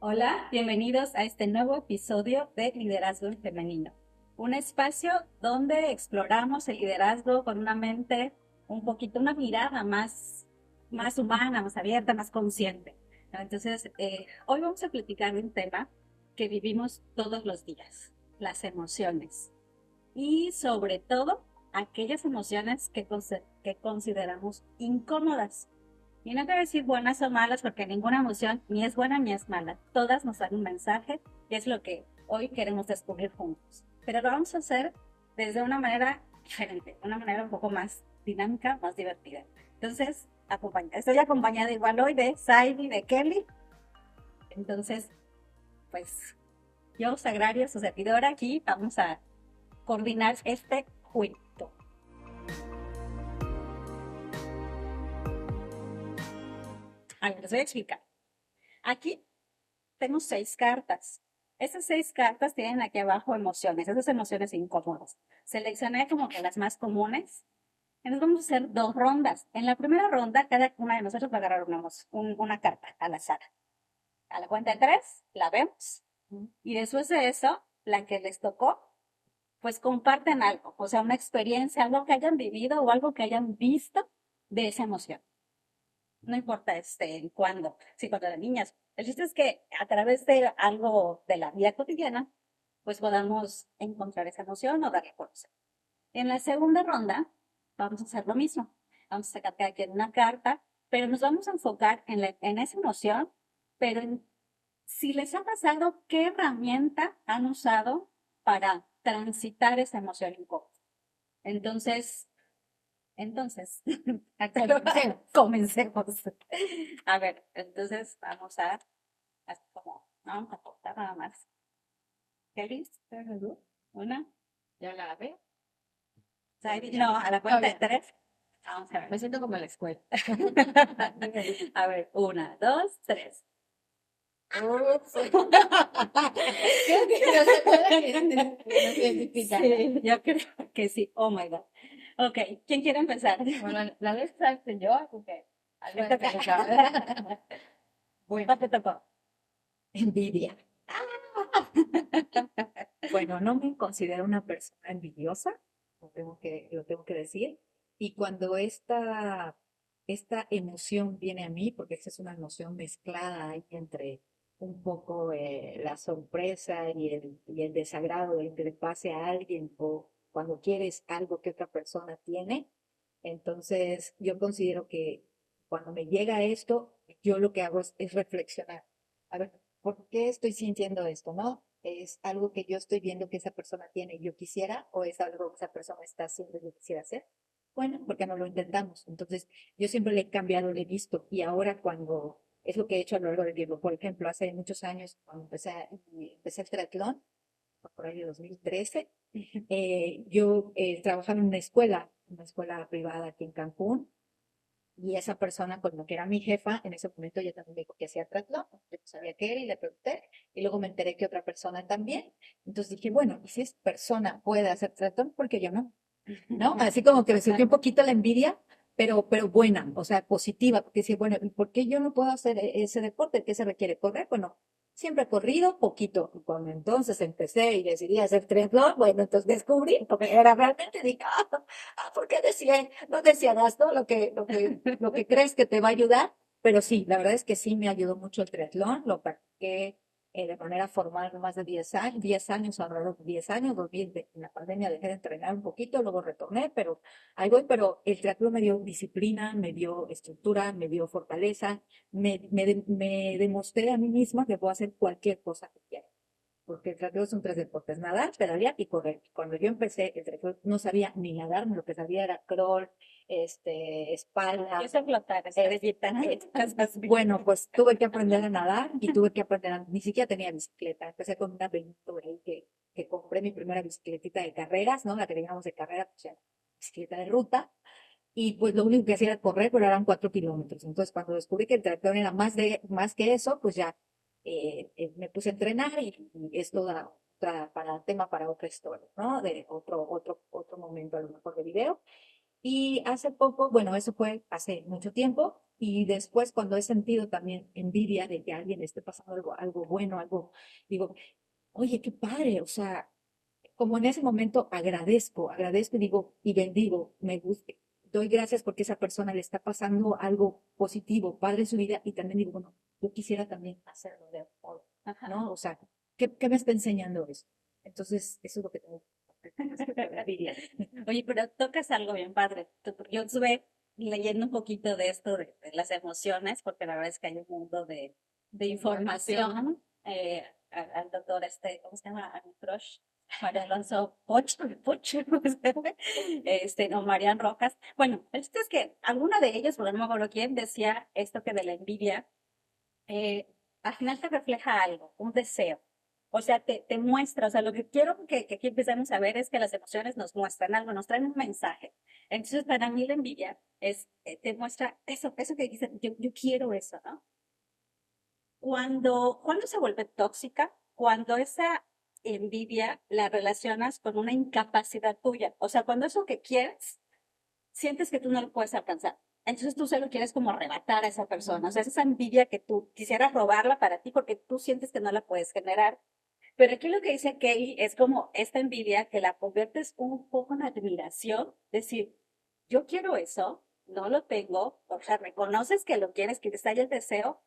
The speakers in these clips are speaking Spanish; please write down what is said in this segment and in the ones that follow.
Hola, bienvenidos a este nuevo episodio de Liderazgo en Femenino, un espacio donde exploramos el liderazgo con una mente una mirada más humana, más abierta, más consciente. Entonces, hoy vamos a platicar de un tema que vivimos todos los días, las emociones y sobre todo aquellas emociones que consideramos incómodas. Y no te voy a decir buenas o malas porque ninguna emoción ni es buena ni es mala. Todas nos dan un mensaje y es lo que hoy queremos descubrir juntos. Pero lo vamos a hacer desde una manera diferente, una manera un poco más dinámica, más divertida. Entonces, estoy acompañada igual hoy de Saidi, de Kelly. Entonces, pues yo, Sagrario, su servidora, aquí vamos a coordinar este jueguito. A ver, les voy a explicar. Aquí tengo 6 cartas. Esas 6 cartas tienen aquí abajo emociones, esas emociones incómodas. Seleccioné como que las más comunes. Entonces vamos a hacer 2 rondas. En la primera ronda, cada una de nosotros va a agarrar una carta al azar. A la cuenta de 3, la vemos. Y después de eso, la que les tocó, pues comparten algo, o sea, una experiencia, algo que hayan vivido o algo que hayan visto de esa emoción. No importa en cuándo, si cuando eran niñas. El chiste es que a través de algo de la vida cotidiana, pues podamos encontrar esa emoción o darle a conocer. En la segunda ronda, vamos a hacer lo mismo. Vamos a sacar cada quien una carta, pero nos vamos a enfocar en esa emoción, pero en si les ha pasado, qué herramienta han usado para transitar esa emoción incómoda. Entonces, entonces, comencemos. A ver, entonces vamos a cortar nada más. Kelly, una, ¿Ya la ve? no, a la cuenta de 3. Vamos a Me ver. siento como en la escuela. A ver, 1, 2, 3. Creo que no se acuerda que nos identifica. Sí, yo creo que sí. Oh my God. Ok, ¿quién quiere empezar? Bueno, la vez que yo, porque algo Me de toca. Bueno, ¿Cuál te tocó? Envidia. Bueno, no me considero una persona envidiosa, lo tengo que decir. Y cuando esta emoción viene a mí, porque esta es una emoción mezclada ahí entre un poco la sorpresa y el desagrado de que le pase a alguien o cuando quieres algo que otra persona tiene, entonces yo considero que cuando me llega esto, yo lo que hago es reflexionar. A ver, ¿por qué estoy sintiendo esto, no? ¿Es algo que yo estoy viendo que esa persona tiene y yo quisiera o es algo que esa persona está haciendo y yo quisiera hacer? Bueno, porque no lo intentamos. Entonces, yo siempre le he cambiado, le he visto y ahora cuando es lo que he hecho a lo largo del tiempo, por ejemplo, hace muchos años cuando empecé el triatlón, por ahí de 2013, yo trabajaba en una escuela privada aquí en Cancún, y esa persona con la que era mi jefa, en ese momento ella también me dijo que hacía triatlón, yo no sabía qué era y le pregunté, y luego me enteré que otra persona también. Entonces dije, bueno, y si esa persona puede hacer triatlón, ¿por qué yo no? ¿No? Así como que me surgió un poquito la envidia, pero buena, o sea, positiva, porque decía, bueno, ¿y por qué yo no puedo hacer ese deporte? ¿Qué se requiere? ¿Correr? Bueno, siempre he corrido poquito. Y cuando entonces empecé y decidí hacer triatlón, bueno, entonces descubrí, porque era realmente, dije, ¿por qué no decías, ¿no? Lo que crees que te va a ayudar? Pero sí, la verdad es que sí me ayudó mucho el triatlón, lo practiqué de manera formal más de 10 años, alrededor de 10 años, en la pandemia dejé de entrenar un poquito, luego retorné, pero ahí voy, pero el triatlón me dio disciplina, me dio estructura, me dio fortaleza, me demostré a mí misma que puedo hacer cualquier cosa que quiera porque el triatlón son 3 deportes, nadar, pedalear y correr. Cuando yo empecé el triatlón no sabía ni nadar, ni lo que sabía era crawl, espalda. Yo sé flotar, estrellita, ¿no? Bueno, pues tuve que aprender a nadar y tuve que ni siquiera tenía bicicleta. Empecé con una Benito ahí que compré mi primera bicicletita de carreras, ¿no? La que teníamos de carrera, pues ya, bicicleta de ruta. Y pues lo único que hacía era correr, pero eran 4 kilómetros. Entonces, cuando descubrí que el triatlón era más que eso, pues ya me puse a entrenar y es tema para otra historia, ¿no? De otro momento a lo mejor de video. Y hace poco, bueno, eso fue hace mucho tiempo, Y después cuando he sentido también envidia de que a alguien le esté pasando algo bueno, digo, oye, qué padre, o sea, como en ese momento agradezco y digo, y bendigo, me gusta, doy gracias porque esa persona le está pasando algo positivo, padre en su vida, y también digo, bueno, yo quisiera también hacerlo de modo, Ajá. ¿no? O sea, ¿qué me está enseñando eso? Entonces, eso es lo que tengo envidia. Oye, pero tocas algo bien padre. Yo estuve leyendo un poquito de esto de las emociones, porque la verdad es que hay un mundo de información. Al doctor, ¿cómo se llama? A mi crush, María Alonso Poch, no, Marian Rojas. Bueno, esto es que alguna de ellos, pero no me acuerdo quién, decía esto que de la envidia, eh, al final te refleja algo, un deseo. O sea, te muestra, o sea, lo que quiero que aquí empecemos a ver es que las emociones nos muestran algo, nos traen un mensaje. Entonces, para mí la envidia te muestra eso que dice, yo quiero eso, ¿no? Cuando se vuelve tóxica, cuando esa envidia la relacionas con una incapacidad tuya. O sea, cuando eso que quieres sientes que tú no lo puedes alcanzar. Entonces tú se lo quieres como arrebatar a esa persona. O sea, es esa envidia que tú quisieras robarla para ti porque tú sientes que no la puedes generar. Pero aquí lo que dice Kelly es como esta envidia que la conviertes un poco en admiración. Decir, yo quiero eso, no lo tengo. O sea, reconoces que lo quieres, que te está ahí el deseo,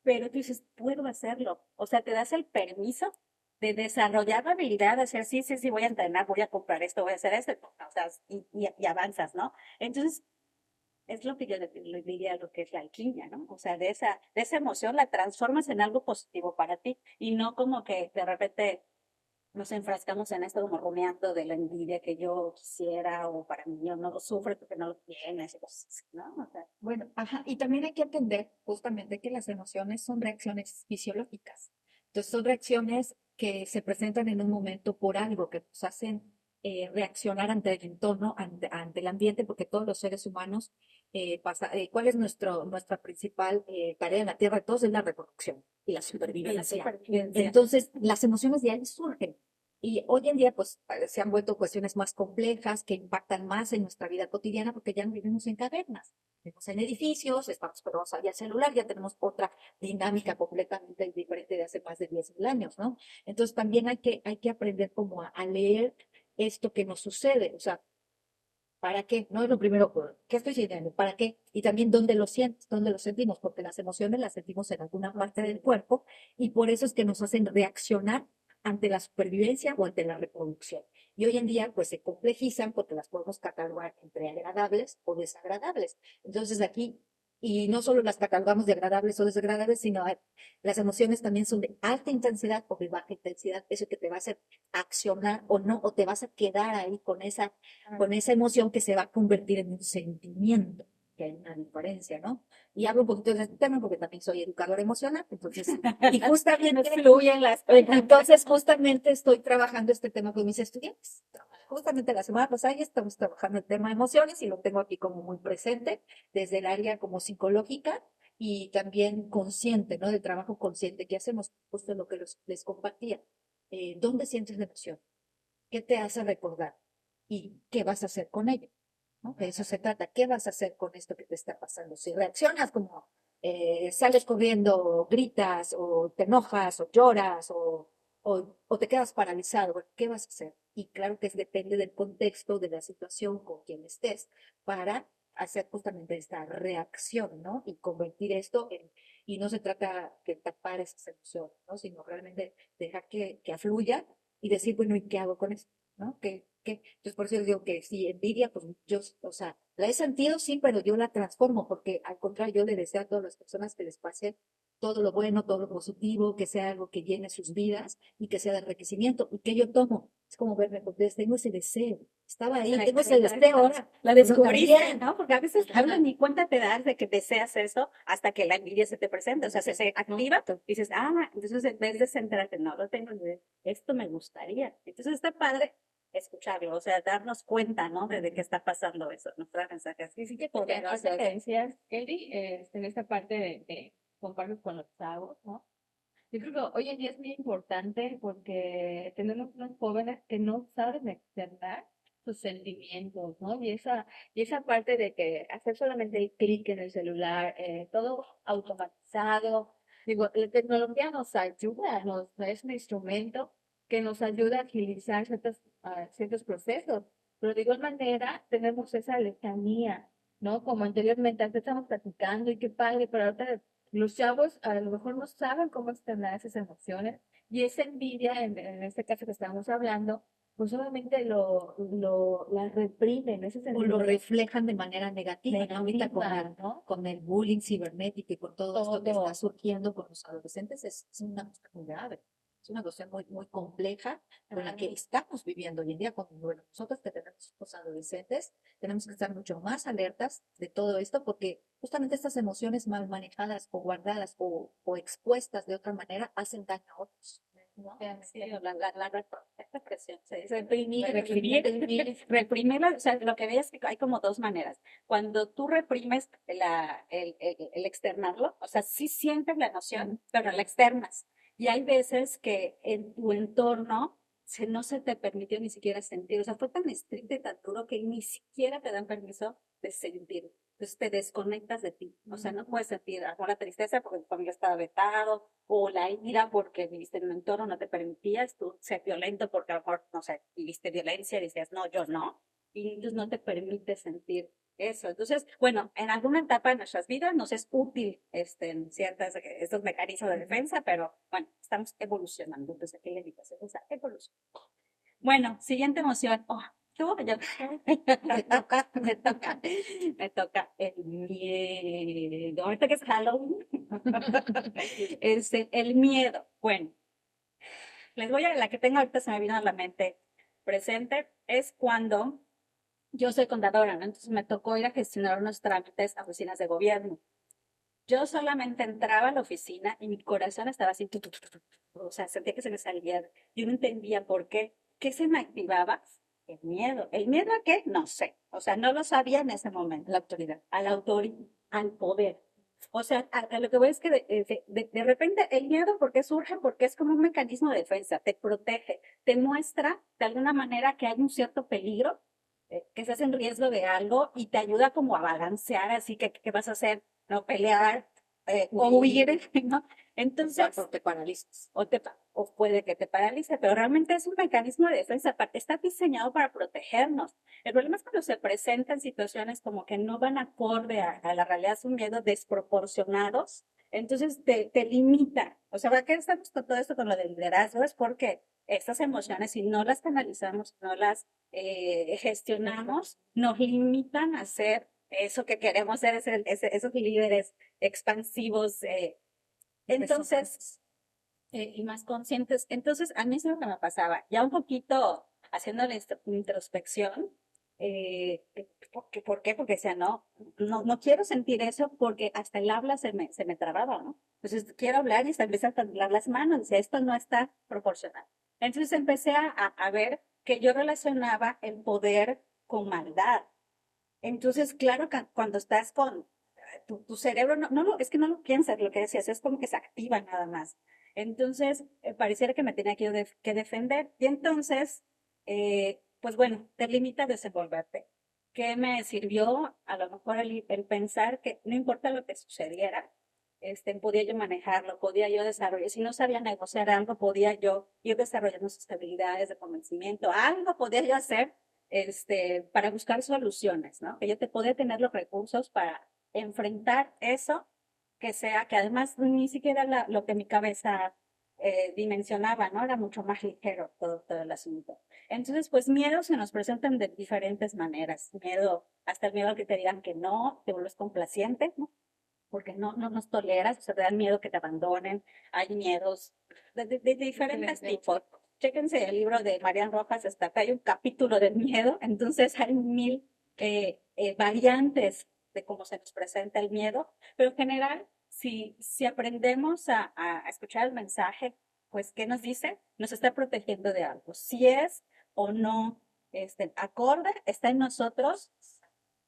pero tú dices, puedo hacerlo. O sea, te das el permiso de desarrollar la habilidad de hacer, sí, sí, sí, voy a entrenar, voy a comprar esto, voy a hacer esto, o sea, y avanzas, ¿no? Entonces, es lo que yo le diría lo que es la alquimia, ¿no? O sea, de esa emoción la transformas en algo positivo para ti y no como que de repente nos enfrascamos en esto como rumiando de la envidia que yo quisiera o para mí yo no lo sufro porque no lo tienes, y cosas así, ¿no? O sea, Bueno, ajá, y también hay que entender justamente que las emociones son reacciones fisiológicas. Entonces, son reacciones que se presentan en un momento por algo que nos hacen reaccionar ante el entorno, ante el ambiente, porque todos los seres humanos ¿cuál es nuestra principal tarea en la Tierra? Todos es la reproducción y la la supervivencia. supervivencia. Entonces, las emociones de ahí surgen. Y hoy en día, pues, se han vuelto cuestiones más complejas que impactan más en nuestra vida cotidiana porque ya no vivimos en cavernas. Vivimos en edificios, estamos pegados al celular, ya tenemos otra dinámica completamente diferente de hace más de 10.000 años, ¿no? Entonces también hay que aprender como a leer esto que nos sucede, o sea, ¿para qué? No es lo primero, ¿qué estoy sintiendo? ¿Para qué? Y también dónde lo sientes, dónde lo sentimos, porque las emociones las sentimos en alguna parte del cuerpo y por eso es que nos hacen reaccionar ante la supervivencia o ante la reproducción. Y hoy en día, pues se complejizan porque las podemos catalogar entre agradables o desagradables. Entonces aquí, y no solo las catalogamos de agradables o desagradables, sino las emociones también son de alta intensidad o de baja intensidad, eso que te va a hacer accionar o no, o te vas a quedar ahí con esa emoción que se va a convertir en un sentimiento, que hay una diferencia, ¿no? Y hablo un poquito de este tema porque también soy educadora emocional, entonces, y justamente Fluyen las entonces justamente estoy trabajando este tema con mis estudiantes. Justamente la semana pasada ya estamos trabajando el tema de emociones y lo tengo aquí como muy presente desde el área como psicológica y también consciente, ¿no? De trabajo consciente que hacemos, justo lo que les compartía. ¿Dónde sientes la emoción? ¿Qué te hace recordar? ¿Y qué vas a hacer con ello? ¿No? De eso se trata. ¿Qué vas a hacer con esto que te está pasando? Si reaccionas como sales corriendo, gritas, o te enojas, o lloras, o te quedas paralizado, bueno, ¿qué vas a hacer? Y claro que depende del contexto, de la situación con quien estés, para hacer justamente esta reacción, ¿no? Y convertir esto y no se trata de tapar esas emociones, ¿no? Sino realmente dejar que afluya y decir, bueno, ¿y qué hago con esto? ¿No? Entonces, por eso yo digo que sí, envidia, pues yo, o sea, la he sentido, sí, pero yo la transformo, porque al contrario, yo le deseo a todas las personas que les pase todo lo bueno, todo lo positivo, que sea algo que llene sus vidas y que sea de enriquecimiento y que yo tomo. Es como verme, porque tengo ese deseo, estaba ahí, tengo ese deseo ahora. La pero descubriste, también, ¿no? Porque a veces hablan ni cuenta te das de que deseas eso hasta que la envidia se te presenta. O sea, se activa, dices, entonces en vez de centrarte, no, lo tengo, esto me gustaría. Entonces está padre escucharlo, o sea, darnos cuenta, ¿no? De qué está pasando eso, nos trae mensajes. Sí, sí, que porque ahorita que decías, Kelly, en esta parte de comparto con los chavos, ¿no? Yo creo que hoy en día es muy importante porque tenemos unos jóvenes que no saben externar tus sentimientos, ¿no? Y esa parte de que hacer solamente el clic en el celular, todo automatizado. Digo, la tecnología nos ayuda, es un instrumento que nos ayuda a agilizar ciertos procesos, pero de igual manera tenemos esa lejanía, ¿no? Como anteriormente, antes estamos platicando y qué padre, pero ahorita los chavos a lo mejor no saben cómo externar esas emociones y esa envidia, en este caso que estamos hablando, pues obviamente la reprimen, ese O lo sentimiento reflejan de manera negativa, ¿no? Ahorita negativa, ¿no? con el bullying cibernético y con todo esto que está Todo. surgiendo con los adolescentes, es una cuestión muy grave. Es una cuestión muy, muy compleja con la que estamos viviendo hoy en día. Bueno, nosotros que tenemos hijos adolescentes, tenemos que estar mucho más alertas de todo esto porque justamente estas emociones mal manejadas o guardadas o expuestas de otra manera hacen daño a otros, ¿no? Sí, la represión, se dice reprimir, Reprimir. reprimirla, o sea, lo que veis es que hay como dos maneras. Cuando tú reprimes el externarlo, o sea, sí sientes la emoción, pero la externas. Y hay veces que en tu entorno no se te permitió ni siquiera sentir, o sea, fue tan estricto y tan duro que ni siquiera te dan permiso de sentir. Entonces te desconectas de ti, o sea, no puedes sentir alguna tristeza porque tu familia estaba vetado, o la ira porque viviste en un entorno, no te permitías tú ser violento porque a lo mejor, no sé, viviste violencia y decías, no, yo no, y entonces no te permite sentir eso. Entonces, bueno, en alguna etapa de nuestras vidas nos es útil en ciertas, estos mecanismos de defensa, pero bueno, estamos evolucionando. Entonces, aquí le digo, es esa evolución. Bueno, siguiente emoción. Oh, yo, me toca el miedo. Ahorita que es Halloween, el miedo. Bueno, les voy a, la que tengo ahorita se me vino a la mente presente, es cuando yo soy contadora, ¿no? Entonces me tocó ir a gestionar unos trámites a oficinas de gobierno. Yo solamente entraba a la oficina y mi corazón estaba así, o sea, sentía que se me salía. Yo no entendía por qué. ¿Qué se me activaba? El miedo. ¿El miedo a qué? No sé. O sea, no lo sabía en ese momento. La autoridad. A la autoridad, al poder. O sea, a lo que voy es que de repente el miedo, ¿por qué surge? Porque es como un mecanismo de defensa, te protege, te muestra de alguna manera que hay un cierto peligro, que estás en riesgo de algo y te ayuda como a balancear, así que, ¿qué vas a hacer? No pelear, o huir, ¿no? Entonces, O te paralizas. o puede que te paralice, pero realmente es un mecanismo de defensa, está diseñado para protegernos. El problema es cuando se presentan situaciones como que no van acorde a la realidad, es un miedo desproporcionados, entonces te limita. O sea, ¿para qué estamos con todo esto con lo del liderazgo? Es porque estas emociones, si no las canalizamos, no las gestionamos, nos limitan a ser eso que queremos ser, esos líderes expansivos. Entonces, y más conscientes. Entonces, a mí es lo que me pasaba. Ya un poquito haciendo la introspección, ¿por qué? Porque decía, no quiero sentir eso porque hasta el habla se me trababa, ¿no? Entonces, quiero hablar y hasta empecé a temblar las manos. Decía, esto no está proporcional. Entonces, empecé a ver que yo relacionaba el poder con maldad. Entonces, claro que cuando estás con tu cerebro, es que no lo piensas lo que decías, es como que se activa nada más. Entonces, pareciera que me tenía que defender. Y entonces, pues bueno, te limita a desenvolverte. ¿Qué me sirvió? A lo mejor el pensar que no importa lo que sucediera, podía yo manejarlo, podía yo desarrollar. Si no sabía negociar algo, podía yo ir desarrollando sus habilidades de convencimiento. Algo podía yo hacer para buscar soluciones, ¿no? Que yo te podía tener los recursos para enfrentar eso, que además ni siquiera lo que mi cabeza dimensionaba, ¿no? Era mucho más ligero todo el asunto. Entonces, pues miedos se nos presentan de diferentes maneras. Miedo, hasta el miedo a que te digan que no, te vuelves complaciente, ¿no? Porque no nos toleras, o sea, te dan miedo que te abandonen. Hay miedos de diferentes tipos. Chéquense el libro de Marian Rojas, hasta acá hay un capítulo del miedo, entonces hay 1000 variantes de cómo se nos presenta el miedo, pero en general, si aprendemos a escuchar el mensaje, pues, ¿qué nos dice? Nos está protegiendo de algo. Si es o no acorde, está en nosotros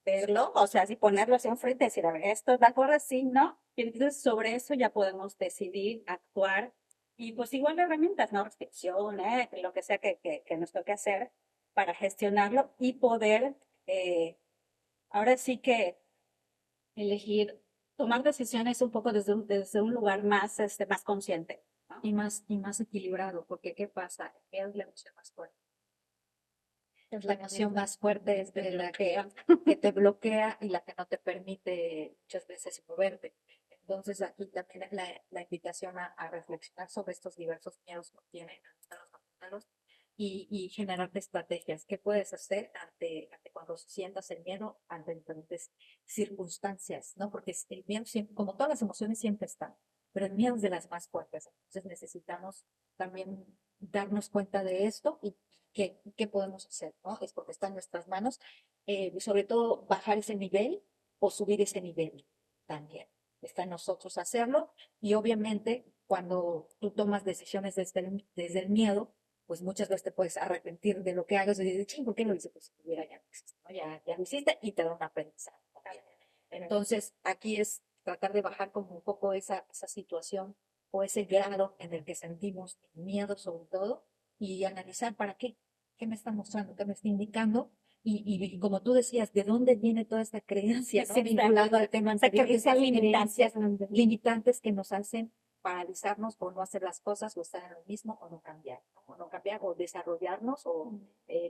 verlo, o sea, si ponerlo así enfrente, decir, a ver, esto es acorde, sí, no, y entonces sobre eso ya podemos decidir, actuar, y pues igual herramientas, ¿no? Restricción, lo que sea que nos toque hacer, para gestionarlo y poder, ahora sí que elegir, tomar decisiones un poco desde un lugar más, más consciente, ¿no? Y más equilibrado, porque ¿qué pasa? El miedo es la emoción más fuerte. La emoción más fuerte es de la que te bloquea y la que no te permite muchas veces moverte. Entonces aquí también es la invitación a reflexionar sobre estos diversos miedos que tienen y generarte estrategias. ¿Qué puedes hacer ante cuando sientas el miedo ante diferentes circunstancias? ¿No? Porque el miedo, como todas las emociones, siempre están, pero el miedo es de las más fuertes. Entonces necesitamos también darnos cuenta de esto y qué podemos hacer, ¿no? Es porque está en nuestras manos, sobre todo bajar ese nivel o subir ese nivel también. Está en nosotros hacerlo y obviamente cuando tú tomas decisiones desde el miedo, pues muchas veces te puedes arrepentir de lo que hagas y dices, ching, ¿por qué lo hice? Pues si tuviera ya no existe, ¿no? Ya lo hiciste y te da un aprendizaje también. Entonces, aquí es tratar de bajar como un poco esa situación o ese grado en el que sentimos miedo sobre todo y analizar para qué me está mostrando, qué me está indicando. Y como tú decías, ¿de dónde viene toda esta creencia, ¿no? Sí, Vinculada al tema o sea, que anterior, sean esas creencias limitantes. limitantes que nos hacen paralizarnos o no hacer las cosas o estar en lo mismo o no cambiar, ¿no? O no cambiar o desarrollarnos o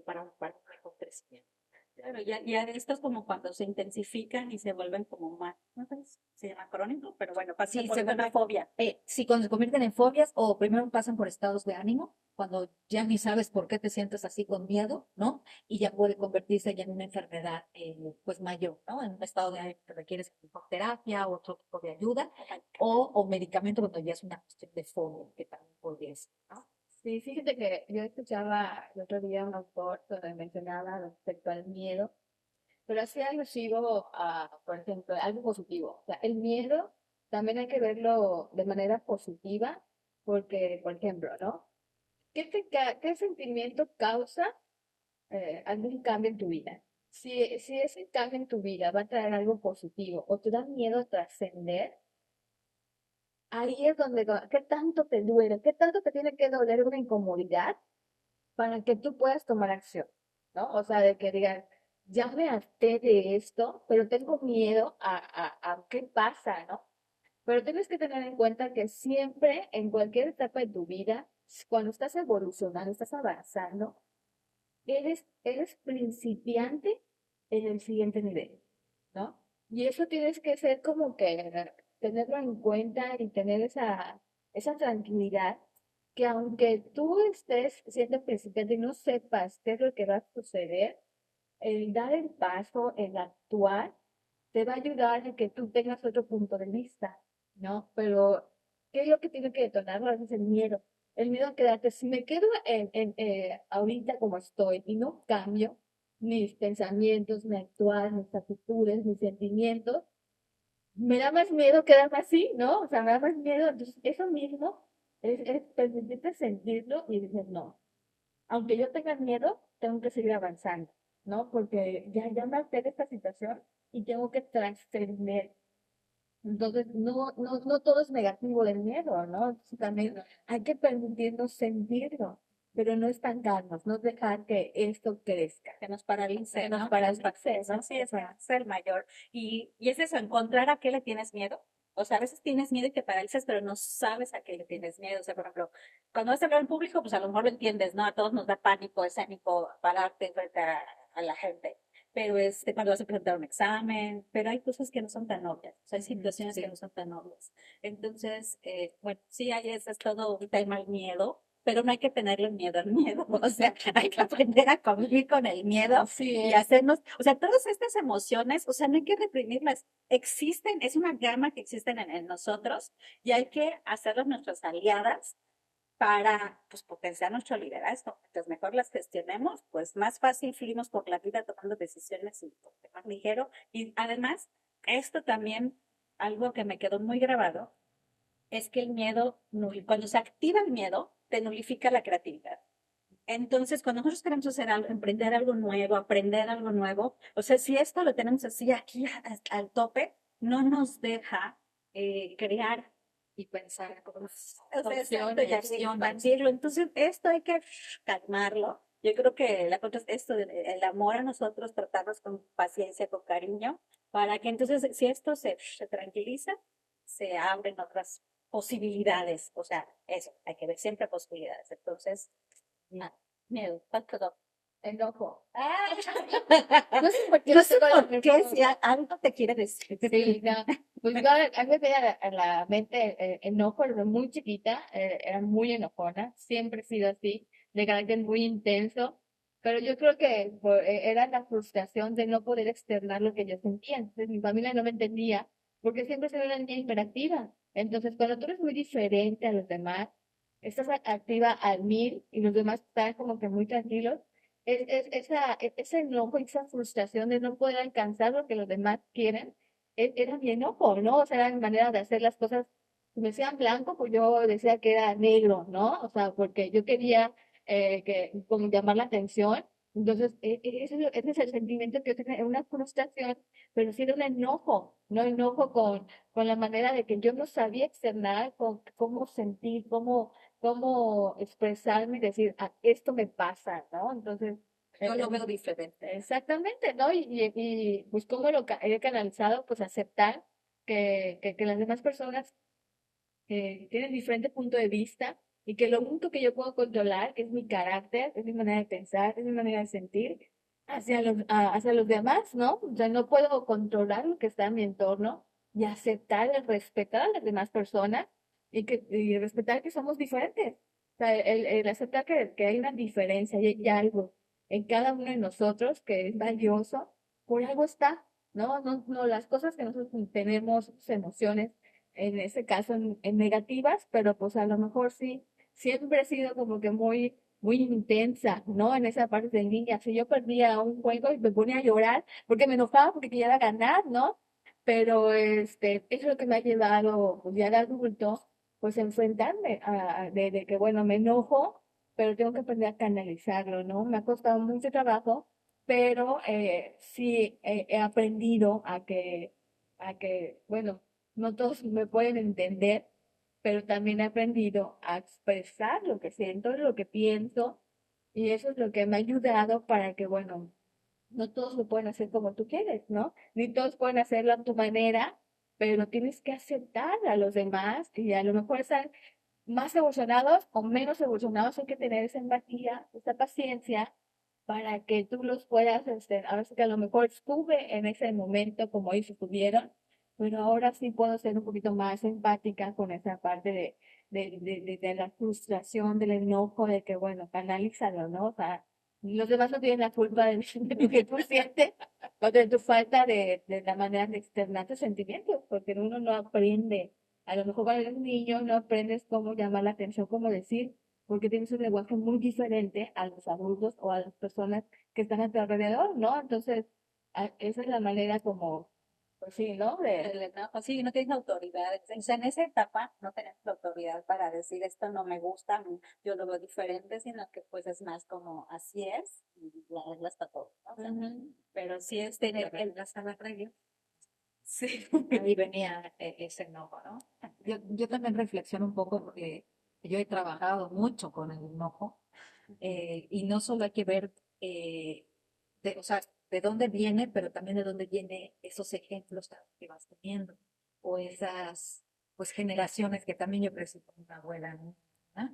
para un mejor crecimiento. Claro, ya esto es como cuando se intensifican y se vuelven como más, no sé si se llama crónico, pero bueno, pasa Sí, por se una vuelve, fobia. sí, cuando se convierten en fobias o primero pasan por estados de ánimo, cuando ya ni sabes por qué te sientes así con miedo, ¿no? Y ya puede convertirse ya en una enfermedad, pues mayor, ¿no? En un estado de ánimo que requieres mejor terapia o otro tipo de ayuda o medicamento cuando ya es una cuestión de fobia, que también podría ser, ¿no? Sí, fíjate que yo escuchaba el otro día un autor donde mencionaba respecto al miedo, pero hacía alusivo a, por ejemplo, algo positivo. O sea, el miedo también hay que verlo de manera positiva, porque, por ejemplo, ¿no? ¿Qué sentimiento causa algún cambio en tu vida? Si ese cambio en tu vida va a traer algo positivo o te da miedo trascender, ahí es donde, ¿qué tanto te duele? ¿Qué tanto te tiene que doler una incomodidad para que tú puedas tomar acción? ¿No? O sea, de que digas, ya me harté de esto, pero tengo miedo a qué pasa, ¿no? Pero tienes que tener en cuenta que siempre, en cualquier etapa de tu vida, cuando estás evolucionando, estás avanzando, eres principiante en el siguiente nivel, ¿no? Y eso tienes que ser como que tenerlo en cuenta y tener esa tranquilidad que aunque tú estés siendo principiante y no sepas qué es lo que va a suceder, el dar el paso, el actuar, te va a ayudar a que tú tengas otro punto de vista, ¿no? Pero, ¿qué es lo que tiene que detonarlo? A veces el miedo. El miedo a quedarte, si me quedo ahorita como estoy y no cambio mis pensamientos, mi actuar, mis actitudes, mis sentimientos, me da más miedo quedarme así, ¿no? O sea, me da más miedo. Entonces, eso mismo es permitirte sentirlo y decir, no, aunque yo tenga miedo, tengo que seguir avanzando, ¿no? Porque ya me alteré esta situación y tengo que trascender. Entonces, no todo es negativo del miedo, ¿no? Entonces, también hay que permitirnos sentirlo, pero no estancarnos, no dejar que esto crezca, Que nos paralice, que nos ¿no? paralice, ¿No? ¿no? Sí, O sea, es el mayor. Y es eso, encontrar a qué le tienes miedo. O sea, a veces tienes miedo y te paralizas, pero no sabes a qué le tienes miedo. O sea, por ejemplo, cuando vas a hablar en público, pues a lo mejor lo entiendes, ¿no? A todos nos da pánico escénico pararte frente a la gente. Pero cuando vas a presentar un examen, pero hay cosas que no son tan obvias. O sea, hay situaciones Sí. que no son tan obvias. Entonces, bueno, sí, hay ese es todo un tema el miedo, pero no hay que tenerle miedo al miedo. O sea, hay que aprender a convivir con el miedo así y es. hacernos, o sea, todas estas emociones, o sea, no hay que reprimirlas. Existen, es una gama que existen en nosotros y hay que hacerlas nuestras aliadas para pues, potenciar nuestro liderazgo. Entonces, mejor las gestionemos, pues más fácil fluimos por la vida tomando decisiones y pues, más ligero. Y además, esto también, algo que me quedó muy grabado, es que el miedo, cuando se activa el miedo, te nulifica la creatividad. Entonces, cuando nosotros queremos hacer algo, emprender algo nuevo, aprender algo nuevo, o sea, si esto lo tenemos así aquí al tope, no nos deja crear Y pensar en cosas, o sea, exacto, opciones, ya expandirlo. Entonces, esto hay que calmarlo Yo creo que la cosa es esto, el amor a nosotros, tratarnos con paciencia, con cariño, para que entonces si esto se tranquiliza, se abren otras posibilidades. O sea, eso, hay que ver siempre posibilidades. Entonces, ah, miedo, falta. Enojo. Ah, No sé por qué no lo sé tengo en por el qué, mismo. si algo te quiere decir. Sí, no. Pues yo, a mí me viene a la mente enojo desde muy chiquita, era muy enojona, siempre he sido así, de carácter muy intenso, pero yo creo que era la frustración de no poder externar lo que yo sentía. Entonces mi familia no me entendía, porque siempre he sido una niña hiperactiva. Entonces cuando tú eres muy diferente a los demás, estás activa al mil y los demás están como que muy tranquilos, ese enojo y esa frustración de no poder alcanzar lo que los demás quieren era mi enojo, ¿no? O sea, era mi manera de hacer las cosas. Si me decían blanco, pues yo decía que era negro, ¿no? O sea, porque yo quería como llamar la atención. Entonces, ese es el sentimiento que yo tenía, una frustración, pero sí era un enojo, ¿no? Enojo con la manera de que yo no sabía externar, con cómo sentir, cómo expresarme y decir, "Ah, esto me pasa, ¿no?" Entonces, Yo lo veo diferente. exactamente, ¿no? Pues cómo he canalizado, pues aceptar que las demás personas tienen diferente punto de vista y que lo único que yo puedo controlar, que es mi carácter, es mi manera de pensar, es mi manera de sentir hacia los demás, ¿no? O sea, no puedo controlar lo que está en mi entorno y aceptar y respetar a las demás personas y respetar que somos diferentes. O sea, el aceptar que hay una diferencia y algo en cada uno de nosotros que es valioso, por algo está, ¿no? No, las cosas que nosotros tenemos, sus emociones, en ese caso en negativas, pero pues a lo mejor sí, siempre he sido como que muy intensa, ¿no? En esa parte de niña. Si yo perdía un juego y me ponía a llorar porque me enojaba porque quería ganar, ¿no? Pero eso es lo que me ha llevado, pues ya de adulto, pues enfrentarme de que, bueno, me enojo, pero tengo que aprender a canalizarlo, ¿no? Me ha costado mucho trabajo, pero sí he aprendido bueno, no todos me pueden entender, pero también he aprendido a expresar lo que siento, lo que pienso, y eso es lo que me ha ayudado para que, bueno, no todos lo pueden hacer como tú quieres, ¿no? Ni todos pueden hacerlo a tu manera, pero tienes que aceptar a los demás y a lo mejor están más evolucionados o menos evolucionados, hay que tener esa empatía, esa paciencia para que tú los puedas, ahora sí que a lo mejor estuve en ese momento como ellos estuvieron, pero ahora sí puedo ser un poquito más empática con esa parte de la frustración, del enojo, de que, bueno, canalízalo, ¿no? O sea, los demás no tienen la culpa de lo que tú sientes o de tu falta de la manera de externar tus sentimientos, porque uno no aprende. A lo mejor cuando eres niño no aprendes cómo llamar la atención, cómo decir, porque tienes un lenguaje muy diferente a los adultos o a las personas que están a tu alrededor, ¿no? Entonces, esa es la manera como, pues sí, ¿no? El enojo, sí, no tienes autoridad. O sea, en esa etapa no tenemos la autoridad para decir esto no me gusta, yo lo veo diferente, sino que pues es más como así es y la regla está todo, ¿no? O sea, Ujú. pero sí es tener la sana regla. Sí. Ahí venía ese enojo, ¿no? Yo también reflexiono un poco porque yo he trabajado mucho con el enojo y no solo hay que ver, o sea, de dónde viene, pero también de dónde viene esos ejemplos que vas teniendo o esas pues generaciones que también yo crecí con una abuela, ¿no? ¿Ah?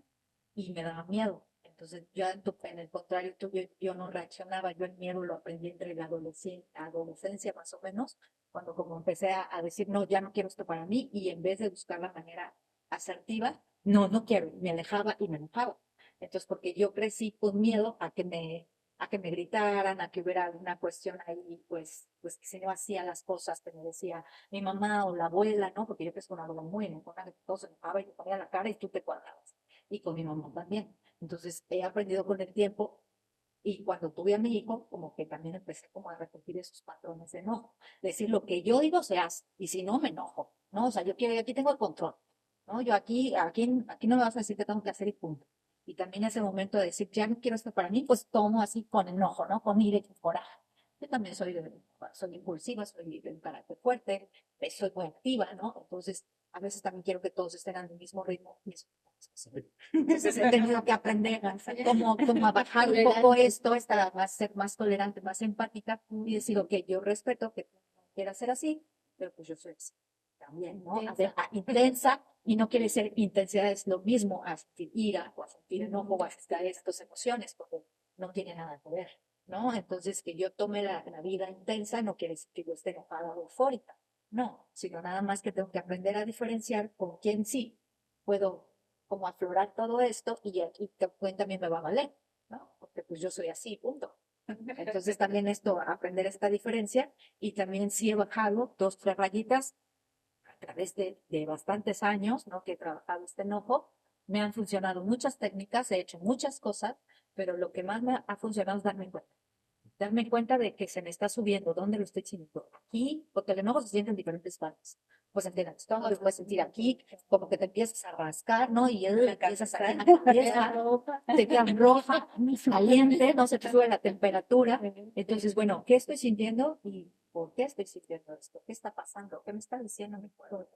Y me daba miedo. Entonces yo en el contrario, yo no reaccionaba, yo el miedo lo aprendí entre la adolescencia más o menos, cuando como empecé a decir, no, ya no quiero esto para mí, y en vez de buscar la manera asertiva, no, no quiero, me alejaba y me enojaba. Entonces, porque yo crecí con miedo a que me gritaran, a que hubiera alguna cuestión ahí, pues que si no hacía las cosas que me decía mi mamá o la abuela, ¿no? Porque yo crecí con una abuela muy enojona, que todo se enojaba y te ponía la cara y tú te cuadrabas. Y con mi mamá también. Entonces, he aprendido con el tiempo y cuando tuve a mi hijo, como que también empecé como a repetir esos patrones de enojo. Decir lo que yo digo se hace, y si no, me enojo, ¿no? O sea, aquí tengo el control, ¿no? Yo aquí no me vas a decir que tengo que hacer y punto. Y también ese momento de decir, ya no quiero esto para mí, pues tomo así con enojo, ¿no? Con ira y con coraje. Yo también soy impulsiva, soy de carácter fuerte, soy muy activa, ¿no? Entonces, a veces también quiero que todos estén al mismo ritmo y eso Entonces he tenido que aprender a cómo a bajar un poco esto, a ser más tolerante, más empática y decir, ok, yo respeto que tú no quieras ser así, pero pues yo soy así también, ¿no? A ver, intensa, y no quiere ser intensidad, es lo mismo a sentir ira o a sentir enojo o a sentir estas emociones, porque no tiene nada que ver, ¿no? Entonces, que yo tome la vida intensa no quiere decir que yo esté enojada o eufórica, no, sino nada más que tengo que aprender a diferenciar con quién sí puedo como aflorar todo esto y aquí también me va a valer, ¿no? Porque pues yo soy así, punto. Entonces también esto, aprender esta diferencia y también sí he bajado 2, 3 rayitas a través de bastantes años, ¿no? Que he trabajado este enojo. Me han funcionado muchas técnicas, he hecho muchas cosas, pero lo que más me ha funcionado es darme cuenta. Darme cuenta de que se me está subiendo, ¿dónde lo estoy sintiendo? Aquí, porque el enojo se siente en diferentes partes. Puedes sentir en el estómago, lo puedes sentir aquí, como que te empiezas a rascar, ¿no? Y empiezas a la cabeza, te quedas roja, caliente, no se te sube la temperatura. Entonces, bueno, ¿qué estoy sintiendo y por qué estoy sintiendo esto? ¿Qué está pasando? ¿Qué me está diciendo mi cuerpo?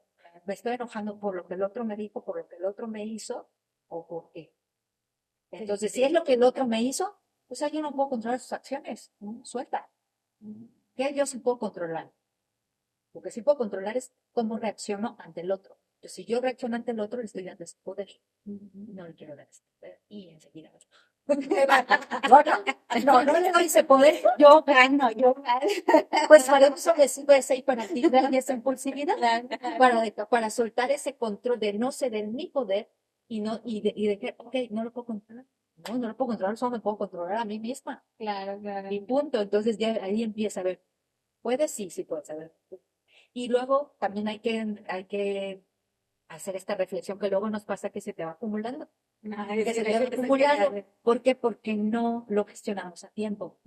¿Me estoy enojando por lo que el otro me dijo, por lo que el otro me hizo o por qué? Entonces, si es lo que el otro me hizo, pues ahí yo no puedo controlar sus acciones, ¿no? Suelta. ¿Qué yo sí puedo controlar? Lo que sí puedo controlar es cómo reacciono ante el otro. Entonces, si yo reacciono ante el otro, le estoy dando ese poder. No le quiero dar ese poder. Y enseguida. No le doy ese poder. Yo gano, yo gano. Pues para eso le sirve esa hiperactividad y esa impulsividad. Para soltar ese control de no ceder mi poder y de que, ok, no lo puedo controlar. No lo puedo controlar, solo me puedo controlar a mí misma. Claro, claro. Y punto. Entonces ya ahí empieza a ver. Puedes, sí, sí puedes saber. Y luego también hay que hacer esta reflexión que luego nos pasa que se te va acumulando. Ay, Que sí, se te eso va que se acumulando. quería- ¿Por qué? Porque no lo gestionamos a tiempo.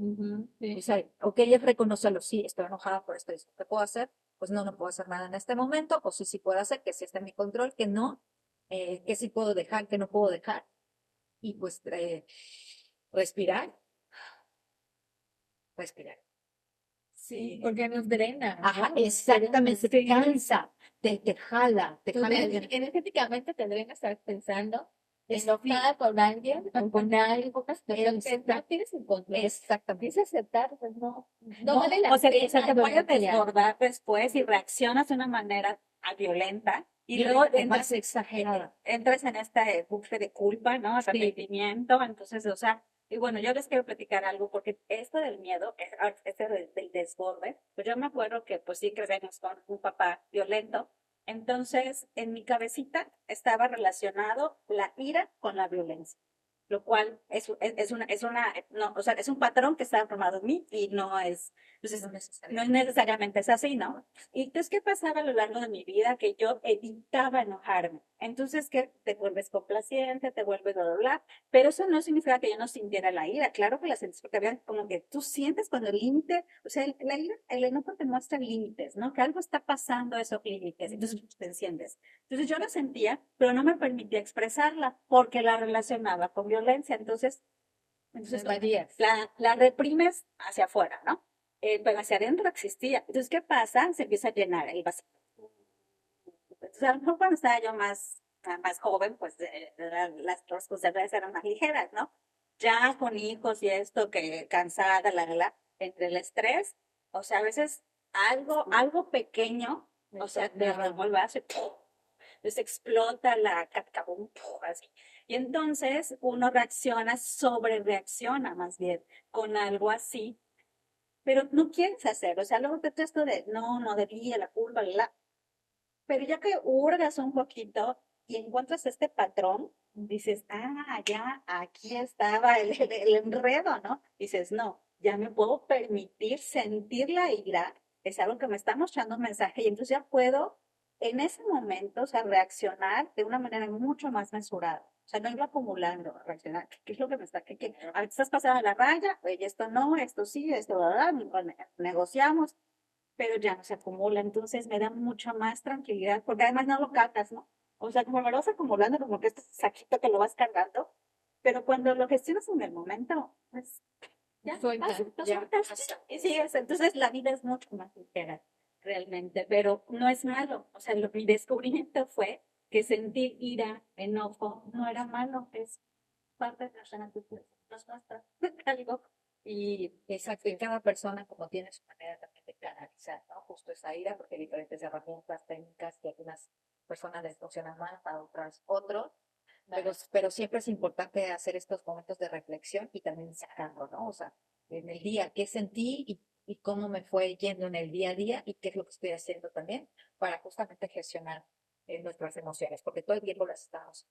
Sí. O sea, ok, es reconocerlo, sí, estoy enojada por esto, ¿qué puedo hacer? Pues no, no puedo hacer nada en este momento, o sí, sí puedo hacer, que sí está en mi control, que no, que sí puedo dejar, que no puedo dejar. Y pues respirar, respirar. Sí, porque nos drena, ¿no? Ajá, Nos drena, exactamente, te sí. cansa, te jala, te Pues, jala. energéticamente te drena estar pensando Es- enojada con alguien o con algo, una situación que no Exacto. tienes en control. Exactamente. Empieza a aceptar, pues no No, vale la O sea, pena te puede bloquear. desbordar después y reaccionas de una manera violenta y luego más exagerada. entras en este bucle de culpa, ¿no? Arrepentimiento. Entonces, o sea, y bueno, yo les quiero platicar algo porque esto del miedo, este del desborde, pues yo me acuerdo que pues sí crecimos con un papá violento. Entonces, en mi cabecita estaba relacionado la ira con la violencia, lo cual no, o sea, es un patrón que está formado en mí y no es, entonces, no es necesariamente es así, ¿no? Y entonces, ¿qué pasaba a lo largo de mi vida? Que yo evitaba enojarme. Entonces, que te vuelves complaciente, te vuelves bla, bla, bla. Pero eso no significa que yo no sintiera la ira. Claro que la sientes, porque había como que tú sientes cuando el límite, o sea, la ira, el enojo te muestra límites, ¿no? Que algo está pasando a esos límites. Entonces, te enciendes. Entonces, yo la sentía, pero no me permitía expresarla porque la relacionaba con violencia. Entonces la reprimes hacia afuera, ¿no? Pero hacia adentro existía. Entonces, ¿qué pasa? Se empieza a llenar el vacío. Entonces, a lo mejor cuando estaba yo más joven, pues las responsabilidades eran más ligeras, ¿no? Ya con hijos y esto, que cansada, entre el estrés, o sea, a veces algo pequeño, o sea, derramó el vaso y ¡pum! Entonces explota la catcabum, así. Y entonces uno reacciona, sobre reacciona más bien con algo así, pero no quieres hacerlo. O sea, luego te esto de no debía, la culpa, pero ya que hurgas un poquito y encuentras este patrón, dices, ya, aquí estaba el enredo, ¿no? Dices, no, ya me puedo permitir sentir la ira, es algo que me está mostrando un mensaje y entonces ya puedo en ese momento, o sea, reaccionar de una manera mucho más mesurada. O sea, no irlo acumulando, reaccionar. ¿Qué es lo que me está? A veces estás pasando la raya, oye, esto no, esto sí, esto, ¿verdad? Negociamos, pero ya no se acumula. Entonces me da mucha más tranquilidad, porque además no lo cargas, ¿no? O sea, como me lo vas acumulando, como que este saquito que lo vas cargando, pero cuando lo gestionas en el momento, pues ya, lo sueltas y sigues. Entonces la vida es mucho más ligera, realmente, pero no es malo. O sea, mi descubrimiento fue que sentir ira, enojo, no era malo, es parte de nuestra naturaleza, nos muestra algo. Y exacto, y cada persona como tiene su manera también de canalizar, ¿no? Justo esa ira, porque hay diferentes herramientas, técnicas que algunas personas les funcionan más, a otras otro, pero siempre es importante hacer estos momentos de reflexión y también sacarlo, ¿no? O sea, en el día, qué sentí y cómo me fue yendo en el día a día y qué es lo que estoy haciendo también para justamente gestionar nuestras emociones, porque todo el tiempo las estamos.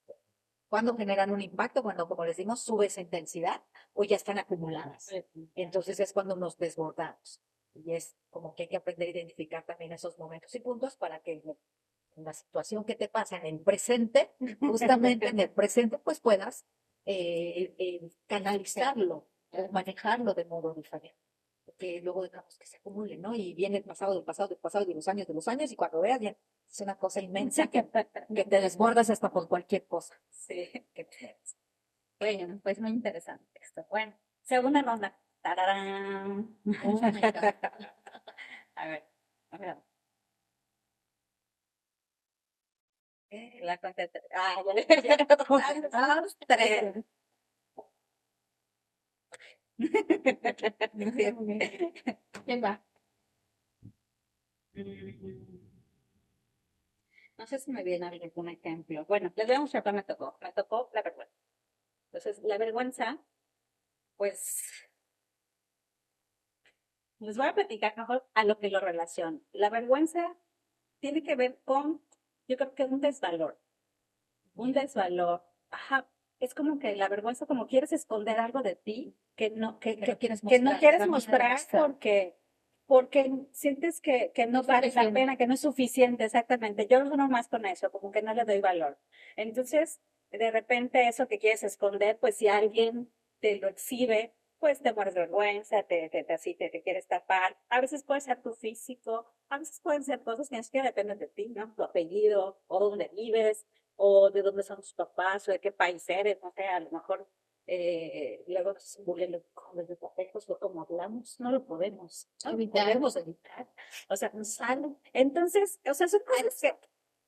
Cuando generan un impacto, cuando, como les dimos, sube esa intensidad o ya están acumuladas. Entonces es cuando nos desbordamos. Y es como que hay que aprender a identificar también esos momentos y puntos para que en la situación que te pasa en el presente, justamente en el presente, pues puedas canalizarlo o manejarlo de modo diferente. Porque luego dejamos que se acumule, ¿no? Y viene el pasado, del pasado, del pasado, de los años, y cuando veas, ya es una cosa inmensa que te desbordas hasta por cualquier cosa. Sí, qué chévere. Bueno, pues muy interesante esto. Bueno, segunda ronda. Tararán. Oh my God. A ver, a ver. La cuenta de tres. Ah, ya. Una, dos, tres. ¿Quién va? Mm, No sé si me viene algún ejemplo. Bueno, les voy a mostrar cuál me tocó. Me tocó la vergüenza. Entonces, la vergüenza, pues, les voy a platicar mejor a lo que lo relaciono. La vergüenza tiene que ver con, yo creo que un desvalor. Ajá, es como que la vergüenza, como quieres esconder algo de ti que no quieres mostrar porque sientes que no vale la pena, que no es suficiente, exactamente. Yo lo más con eso, como que no le doy valor. Entonces, de repente eso que quieres esconder, pues si alguien te lo exhibe, pues te mueres de vergüenza, así te quieres tapar. A veces puede ser tu físico, a veces pueden ser cosas que ni siquiera dependen de ti, ¿no? Tu apellido, o dónde vives, o de dónde son tus papás, o de qué país eres, no sé, a lo mejor luego nos bullying con los desapegos o como hablamos, no lo podemos, no lo podemos evitar, o sea, nos sale. Entonces, o sea, son cosas que,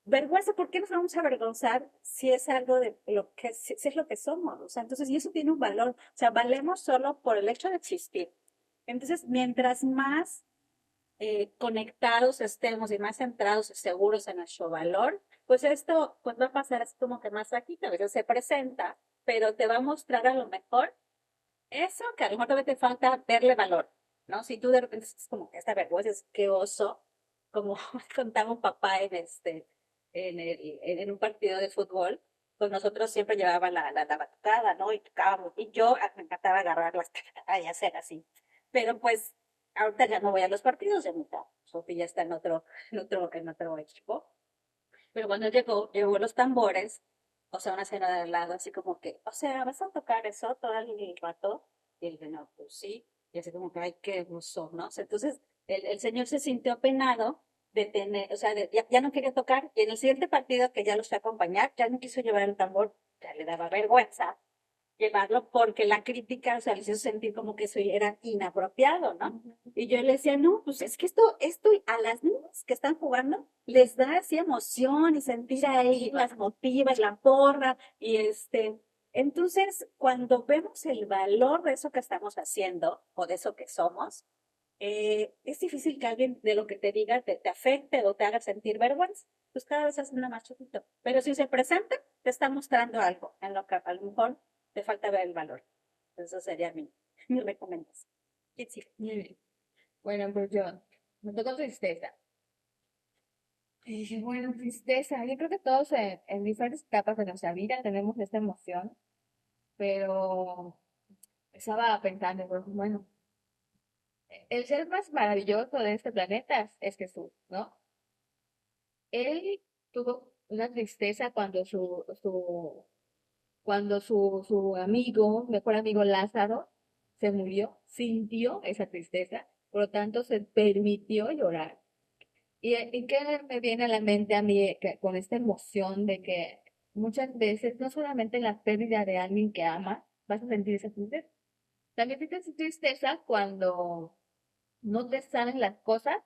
vergüenza, ¿por qué nos vamos a avergonzar si es algo de lo que, si es lo que somos? O sea, entonces, y eso tiene un valor, o sea, valemos solo por el hecho de existir. Entonces, mientras más conectados estemos y más centrados y seguros en nuestro valor, pues esto pues va a pasar así como que más aquí, a veces se presenta, pero te va a mostrar a lo mejor eso que a lo mejor todavía te falta verle valor, ¿no? Si tú de repente es como que esta vergüenza es que oso, como contaba un papá en un partido de fútbol, pues nosotros siempre llevaba la batucada, ¿no? Y tocábamos, y yo me encantaba agarrar las y hacer así. Pero pues ahorita ya no voy a los partidos, ya no está. Sofía ya está en otro equipo. Pero cuando llegó los tambores, o sea, una señora de al lado, así como que, o sea, ¿vas a tocar eso todo el rato? Y él dice, no, pues sí. Y así como que, ay, qué gusto, ¿no? O sea, entonces, el señor se sintió penado de tener, o sea, ya no quería tocar. Y en el siguiente partido que ya los fue a acompañar, ya no quiso llevar el tambor, ya le daba vergüenza llevarlo porque la crítica, o sea, le hizo sentir como que eso era inapropiado, ¿no? Y yo le decía, no, pues es que esto a las niñas que están jugando les da así emoción y sentir ahí, las motiva, la porra, y entonces cuando vemos el valor de eso que estamos haciendo o de eso que somos, es difícil que alguien de lo que te diga te afecte o te haga sentir vergüenza. Pues cada vez es una más chiquito. Pero si se presenta, te está mostrando algo en lo que a lo mejor te falta ver el valor. Eso sería mi recomendación. Sí. Muy bien. Bueno, pues yo, me tocó tristeza. Y dije, bueno, tristeza. Yo creo que todos en diferentes etapas de nuestra vida tenemos esta emoción, pero estaba pensando, pues, bueno, el ser más maravilloso de este planeta es Jesús, ¿no? Él tuvo una tristeza cuando su amigo, mejor amigo Lázaro, se murió, sintió esa tristeza, por lo tanto se permitió llorar. ¿Y qué me viene a la mente a mí con esta emoción de que muchas veces, no solamente en la pérdida de alguien que ama, vas a sentir esa tristeza? También sientes tristeza cuando no te salen las cosas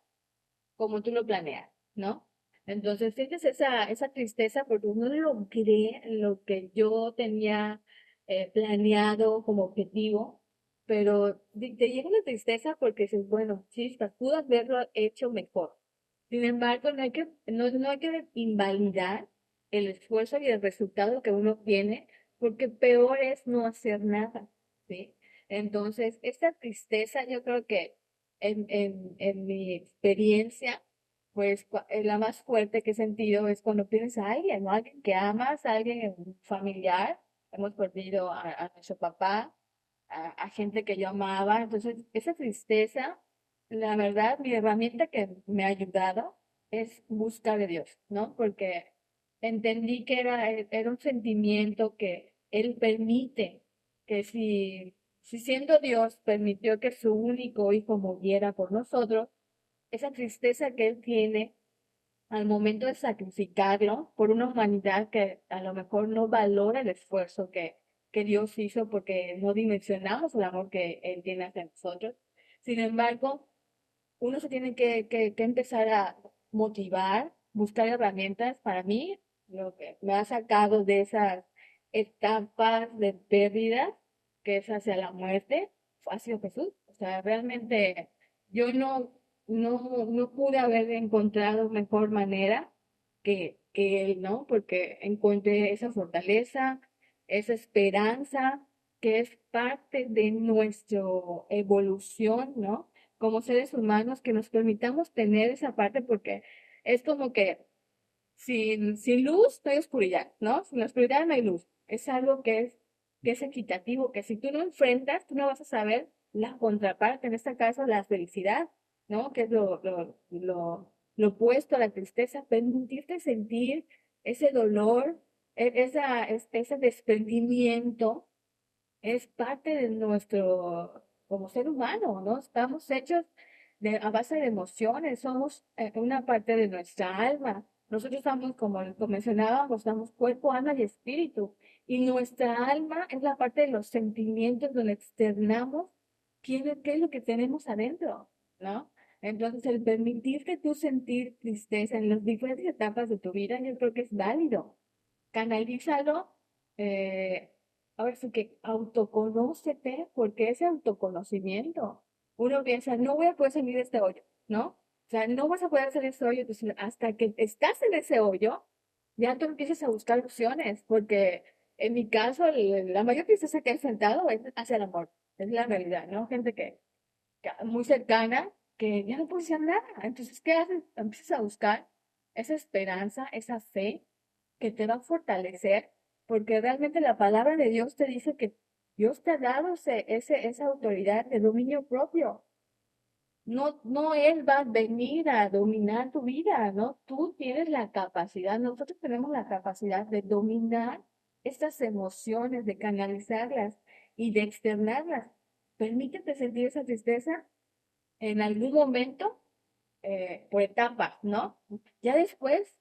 como tú lo planeas, ¿no? Entonces sientes esa tristeza porque no logré lo que yo tenía planeado como objetivo, pero te llega una tristeza porque dices, bueno, chispas, pudo haberlo hecho mejor. Sin embargo, no hay que invalidar el esfuerzo y el resultado que uno tiene, porque peor es no hacer nada, ¿sí? Entonces, esta tristeza yo creo que en mi experiencia, pues la más fuerte que he sentido es cuando pierdes a alguien, ¿no? Alguien que amas, alguien un familiar. Hemos perdido a nuestro papá, a gente que yo amaba. Entonces, esa tristeza, la verdad, mi herramienta que me ha ayudado es buscar a Dios, ¿no? Porque entendí que era un sentimiento que Él permite, que si siendo Dios permitió que su único hijo muriera por nosotros, esa tristeza que Él tiene al momento de sacrificarlo por una humanidad que a lo mejor no valora el esfuerzo que Dios hizo porque no dimensionamos el amor que Él tiene hacia nosotros. Sin embargo, uno se tiene que empezar a motivar, buscar herramientas. Para mí, lo que me ha sacado de esas etapas de pérdida, que es hacia la muerte, ha sido Jesús. O sea, realmente yo no pude haber encontrado mejor manera que Él, ¿no? Porque encontré esa fortaleza, esa esperanza, que es parte de nuestra evolución, ¿no? Como seres humanos, que nos permitamos tener esa parte, porque es como que sin luz no hay oscuridad, ¿no? Sin la oscuridad no hay luz. Es algo que es equitativo, que si tú no enfrentas, tú no vas a saber la contraparte, en este caso la felicidad, ¿no? Que es lo opuesto a la tristeza, permitirte sentir ese dolor, ese desprendimiento es parte de nuestro, como ser humano, ¿no? Estamos hechos a base de emociones, somos una parte de nuestra alma. Nosotros estamos, como mencionábamos, estamos cuerpo, alma y espíritu. Y nuestra alma es la parte de los sentimientos donde externamos qué es lo que tenemos adentro, ¿no? Entonces, el permitirte tú sentir tristeza en las diferentes etapas de tu vida, yo creo que es válido. Canalízalo, eh, ahora sí que autoconócete, porque ese autoconocimiento, uno piensa, no voy a poder salir de este hoyo, ¿no? O sea, no vas a poder salir de ese hoyo, entonces, hasta que estás en ese hoyo, ya tú empiezas a buscar opciones, porque en mi caso, la mayor tristeza que he enfrentado es hacia el amor, es la realidad, ¿no? Gente muy cercana, que ya no puede hacer nada. Entonces, ¿qué haces? Empiezas a buscar esa esperanza, esa fe que te va a fortalecer, porque realmente la palabra de Dios te dice que Dios te ha dado esa autoridad de dominio propio. No Él va a venir a dominar tu vida, ¿no? Tú tienes la capacidad, nosotros tenemos la capacidad de dominar estas emociones, de canalizarlas y de externarlas. Permítete sentir esa tristeza en algún momento, por etapas, ¿no? Ya después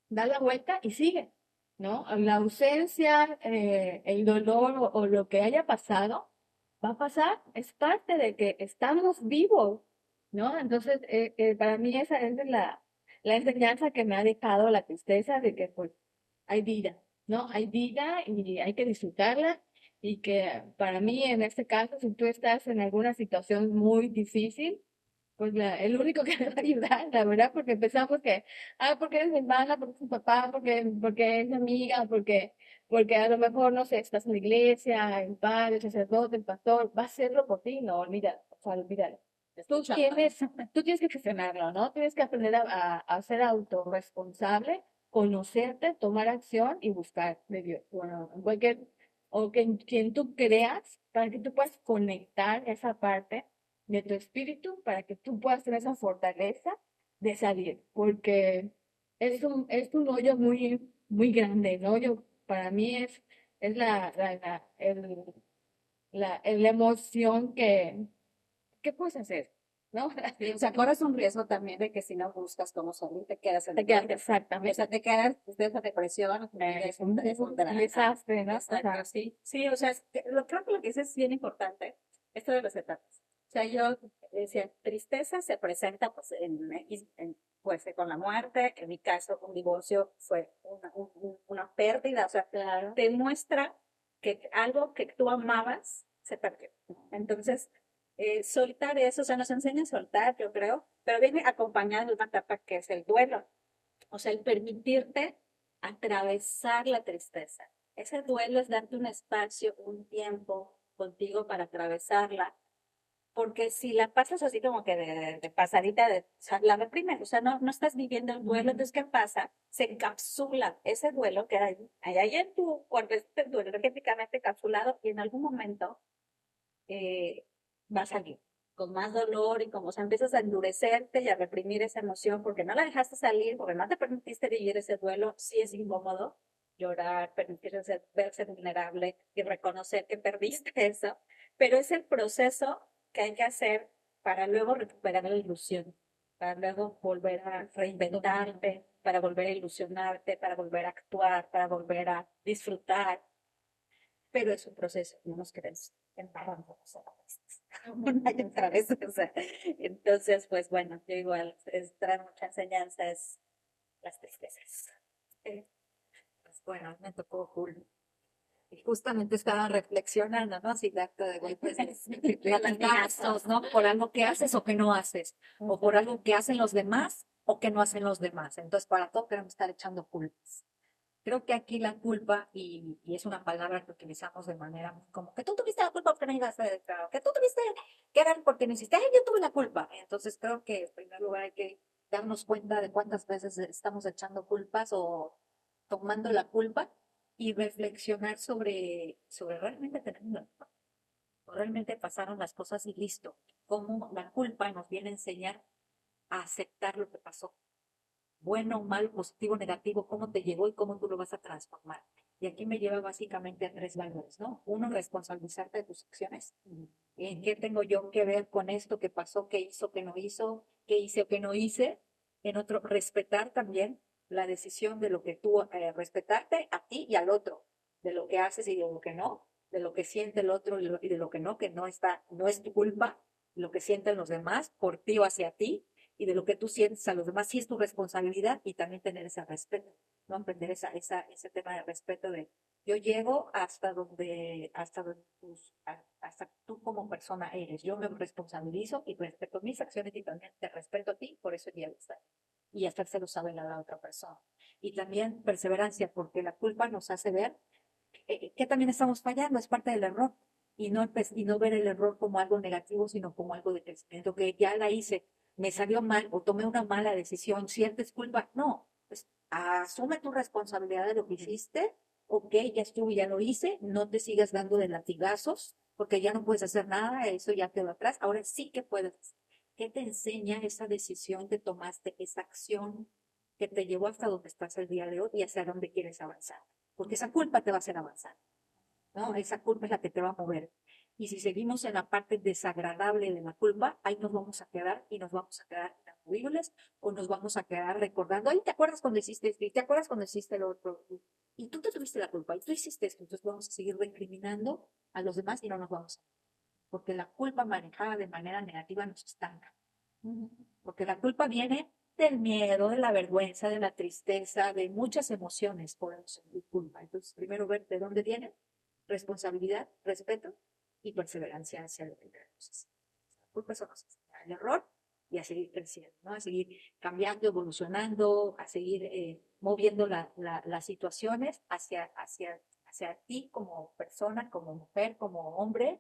da la vuelta y sigue, ¿no? La ausencia, el dolor o lo que haya pasado, va a pasar, es parte de que estamos vivos, ¿no? Entonces, para mí esa es la enseñanza que me ha dejado la tristeza de que pues hay vida, ¿no? Hay vida y hay que disfrutarla y que para mí en este caso, si tú estás en alguna situación muy difícil, pues el único que me va a ayudar, la verdad, porque empezamos porque es mi hermana, porque es mi papá, porque es mi amiga, porque a lo mejor, no sé, estás en la iglesia, el padre, el sacerdote, el pastor, va a hacerlo por ti, no, olvídalo, o sea, olvídalo. Tú tienes que gestionarlo, ¿no? Tienes que aprender a ser autorresponsable, conocerte, tomar acción y buscar de Dios. Bueno, quien tú creas, para que tú puedas conectar esa parte de tu espíritu para que tú puedas tener esa fortaleza de salir, porque es un hoyo muy grande, ¿no? Para mí es la emoción ¿qué puedes hacer? ¿No? Sí, o sea, corres un riesgo también de que si no buscas cómo salir, te quedas en Te el quedas hoyo. O exactamente. sea, te quedas de esa depresión, Un desastre, ¿no? O Exacto, sea, sí. Sí, o sea, creo que lo que dices es bien importante, esto de las etapas. O sea, yo decía, tristeza se presenta pues en fuese con la muerte, en mi caso un divorcio fue una pérdida, o sea, Claro. te muestra que algo que tú amabas se perdió, ¿no? Entonces, soltar eso, o sea, nos enseña a soltar, yo creo, pero viene acompañado de una etapa que es el duelo, o sea, el permitirte atravesar la tristeza. Ese duelo es darte un espacio, un tiempo contigo para atravesarla, porque si la pasas así como que de pasadita, o sea, la reprimes, o sea, no estás viviendo el duelo, entonces, ¿qué pasa? Se encapsula ese duelo que hay ahí en tu cuerpo, este duelo energéticamente encapsulado y en algún momento eh, va a salir con más dolor y como, o sea, empiezas a endurecerte y a reprimir esa emoción porque no la dejaste salir, porque no te permitiste vivir ese duelo, sí es incómodo llorar, permitirse verse vulnerable y reconocer que perdiste eso, pero es el proceso que hay que hacer para luego recuperar la ilusión, para luego volver a reinventarte, para volver a ilusionarte, para volver a actuar, para volver a disfrutar, pero es un proceso, no nos queremos embarrando una y otra vez, o sea, entonces, pues bueno, yo igual, trae mucha enseñanza, es las tristezas. Pues bueno, me tocó cool. Y justamente estaba reflexionando, ¿no? Si darte de golpes de latigazos, ¿no? Por algo que haces o que no haces, o por algo que hacen los demás o que no hacen los demás. Entonces, para todo queremos estar echando culpas. Creo que aquí la culpa, y es una palabra que utilizamos de manera muy como que tú tuviste la culpa porque no llegaste de trabajo, que tú tuviste que ver porque no hiciste, "Ay, yo tuve la culpa". Entonces creo que en primer lugar hay que darnos cuenta de cuántas veces estamos echando culpas o tomando la culpa y reflexionar sobre realmente tenemos la culpa, o realmente pasaron las cosas y listo. Cómo la culpa nos viene a enseñar a aceptar lo que pasó, bueno, malo, positivo, negativo, cómo te llegó y cómo tú lo vas a transformar. Y aquí me lleva básicamente a tres valores, ¿no? Uno, responsabilizarte de tus acciones. ¿En qué tengo yo que ver con esto que pasó, qué hizo, qué no hizo, qué hice o qué no hice? En otro, respetar también la decisión de lo que tú, respetarte a ti y al otro, de lo que haces y de lo que no, de lo que siente el otro y de lo que no está, no es tu culpa, lo que sienten los demás por ti o hacia ti, y de lo que tú sientes a los demás, sí es tu responsabilidad y también tener ese respeto, ¿no? Aprender ese tema de respeto de yo llego hasta tú como persona eres, yo me responsabilizo y respeto mis acciones y también te respeto a ti, por eso llego hasta ahí. Y hasta se lo sabe la otra persona. Y también perseverancia, porque la culpa nos hace ver que también estamos fallando, es parte del error. Y no ver el error como algo negativo, sino como algo de crecimiento, que ya la hice, me salió mal o tomé una mala decisión, sientes culpa. No, pues asume tu responsabilidad de lo que hiciste, ok, ya estuvo, ya lo hice, no te sigas dando de latigazos, porque ya no puedes hacer nada, eso ya quedó atrás, ahora sí que puedes. ¿Qué te enseña esa decisión que tomaste, esa acción que te llevó hasta donde estás el día de hoy y hacia dónde quieres avanzar? Porque esa culpa te va a hacer avanzar, ¿no? Esa culpa es la que te va a mover. Y si seguimos en la parte desagradable de la culpa, ahí nos vamos a quedar y nos vamos a quedar inamovibles o nos vamos a quedar recordando, ay, ¿te acuerdas cuando hiciste esto? ¿Y te acuerdas cuando hiciste lo otro? Y tú te tuviste la culpa y tú hiciste esto. Entonces vamos a seguir recriminando a los demás y no nos vamos a... Porque la culpa manejada de manera negativa nos estanca. Porque la culpa viene del miedo, de la vergüenza, de la tristeza, de muchas emociones podemos sentir culpa. Entonces, primero ver de dónde viene, responsabilidad, respeto y perseverancia hacia lo que queremos hacer. La culpa eso nos enseña el error y a seguir creciendo, ¿no? A seguir cambiando, evolucionando, a seguir moviendo las situaciones hacia ti como persona, como mujer, como hombre,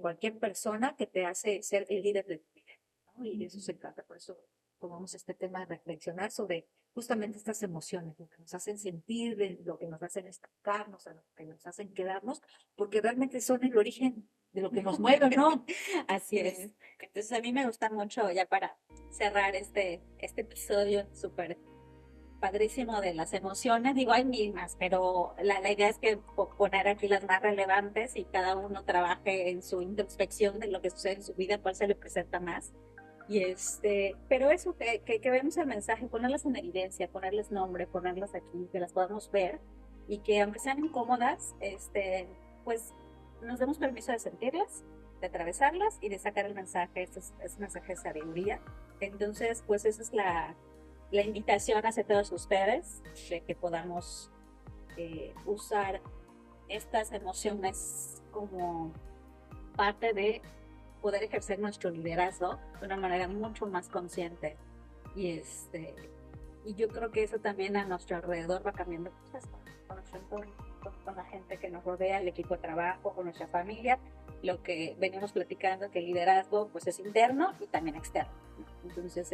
cualquier persona que te hace ser el líder de tu vida, ¿no? Y de eso se trata, por eso tomamos este tema de reflexionar sobre justamente estas emociones, lo que nos hacen sentir, de lo que nos hacen estancarnos, de lo que nos hacen quedarnos, porque realmente son el origen de lo que nos mueve, ¿no? Así es. Entonces a mí me gusta mucho, ya para cerrar este episodio súper padrísimo de las emociones, digo, hay mil más, pero la idea es que poner aquí las más relevantes y cada uno trabaje en su introspección de lo que sucede en su vida, cuál se le presenta más. Y pero eso, que vemos el mensaje, ponerlas en evidencia, ponerles nombre, ponerlas aquí, que las podamos ver y que aunque sean incómodas, pues nos demos permiso de sentirlas, de atravesarlas y de sacar el mensaje, este es mensaje de sabiduría. Entonces, pues esa es la invitación hacia todos ustedes de que podamos usar estas emociones como parte de poder ejercer nuestro liderazgo de una manera mucho más consciente. Y yo creo que eso también a nuestro alrededor va cambiando cosas con nuestro entorno, con la gente que nos rodea, el equipo de trabajo, con nuestra familia. Lo que venimos platicando, que el liderazgo pues es interno y también externo, ¿no? Entonces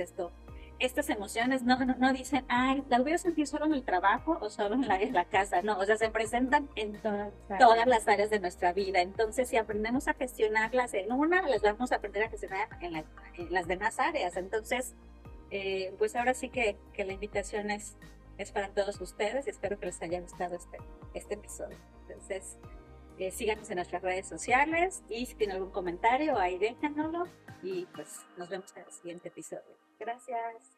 estas emociones no dicen, ay, las voy a sentir solo en el trabajo o solo en la casa, no, o sea, se presentan en todas las áreas de nuestra vida. Entonces, si aprendemos a gestionarlas en una, las vamos a aprender a gestionar en las demás áreas. Entonces, pues ahora sí que la invitación es para todos ustedes y espero que les haya gustado este episodio. Entonces, síganos en nuestras redes sociales y si tienen algún comentario, ahí déjanoslo y pues nos vemos en el siguiente episodio. Gracias.